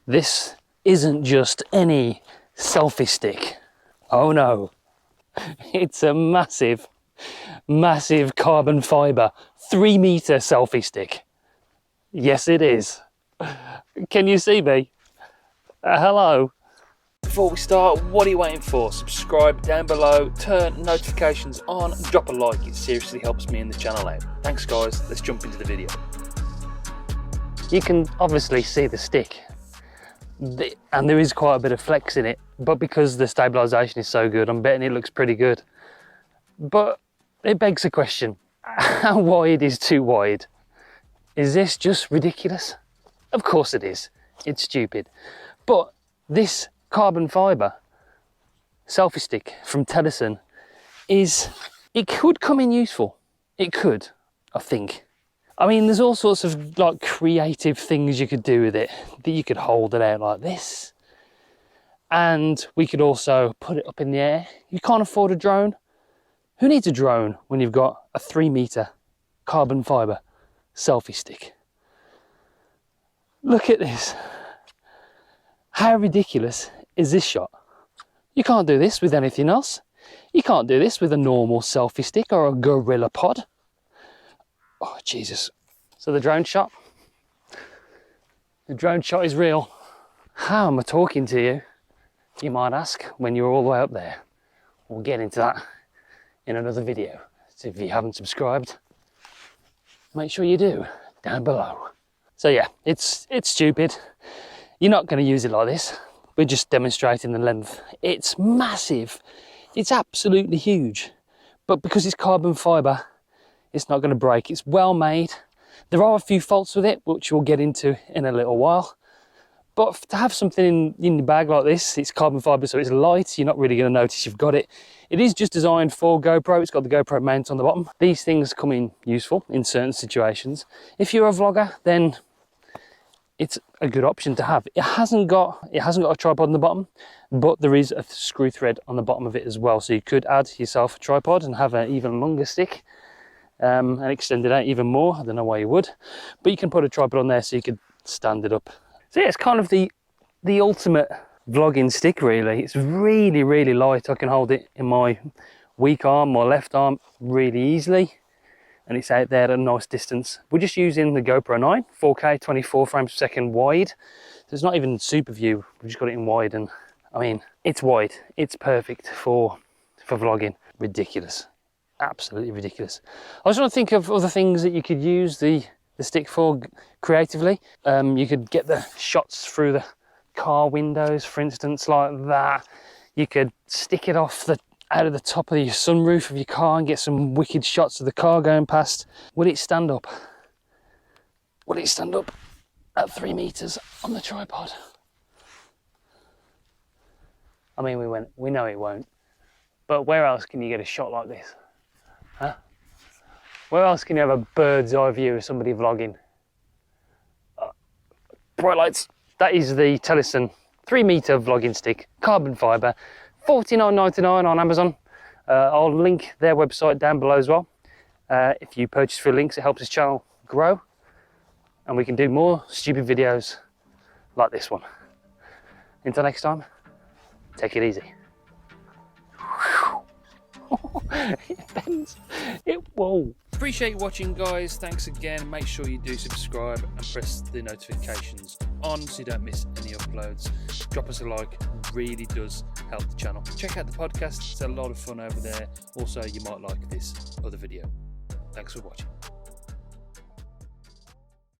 This isn't just any selfie stick. Oh no, it's a massive, massive carbon fibre 3-metre selfie stick. Yes, it is. Can you see me? Hello. Before we start, what are you waiting for? Subscribe down below, turn notifications on, drop a like. It seriously helps me and the channel out. Thanks guys, let's jump into the video. You can obviously see the stick, and there is quite a bit of flex in it, but because the stabilisation is so good, I'm betting it looks pretty good. But it begs the question, how wide is too wide? Is this just ridiculous? Of course it is. It's stupid. But this carbon fibre selfie stick from Telesin it could come in useful. It could, I think. I mean, there's all sorts of like creative things you could do with it. That you could hold it out like this, and we could also put it up in the air. You can't afford a drone. Who needs a drone when you've got a 3-metre carbon fibre selfie stick? Look at this. How ridiculous is this shot? You can't do this with anything else. You can't do this with a normal selfie stick or a gorilla pod. Oh, Jesus. So the drone shot is real. How am I talking to you, you might ask, when you're all the way up there? We'll get into that in another video. So if you haven't subscribed, make sure you do down below. So yeah, it's stupid. You're not going to use it like this. We're just demonstrating the length. It's massive. It's absolutely huge. But because it's carbon fibre, it's not going to break. It's well made. There are a few faults with it, which we'll get into in a little while. But to have something in your bag like this, it's carbon fibre, so it's light. You're not really going to notice you've got it. It is just designed for GoPro. It's got the GoPro mount on the bottom. These things come in useful in certain situations. If you're a vlogger, then it's a good option to have. It hasn't got a tripod on the bottom, but there is a screw thread on the bottom of it as well. So you could add yourself a tripod and have an even longer stick. And extend it out even more. I don't know why you would, but you can put a tripod on there so you could stand it up. So yeah, it's kind of the ultimate vlogging stick really. It's really, really light. I can hold it in my weak arm, my left arm really easily, and it's out there at a nice distance. We're just using the GoPro 9, 4K, 24 frames per second wide. So it's not even super view, we've just got it in wide, and I mean, it's wide. It's perfect for vlogging. Ridiculous. Absolutely ridiculous. I was trying to think of other things that you could use the stick for creatively. You could get the shots through the car windows, for instance, like that. You could stick it out of the top of your sunroof of your car and get some wicked shots of the car going past. Will it stand up? Will it stand up at 3 meters on the tripod? I mean, we know it won't. But where else can you get a shot like this? Huh? Where else can you have a bird's eye view of somebody vlogging? Bright lights. That is the Telesin 3-metre vlogging stick, carbon fibre, $49.99 on Amazon. I'll link their website down below as well. If you purchase through links, it helps this channel grow, and we can do more stupid videos like this one. Until next time, take it easy. It bends. Whoa. Appreciate you watching, guys. Thanks again. Make sure you do subscribe and press the notifications on so you don't miss any uploads. Drop us a like. It really does help the channel. Check out the podcast. It's a lot of fun over there. Also, you might like this other video. Thanks for watching.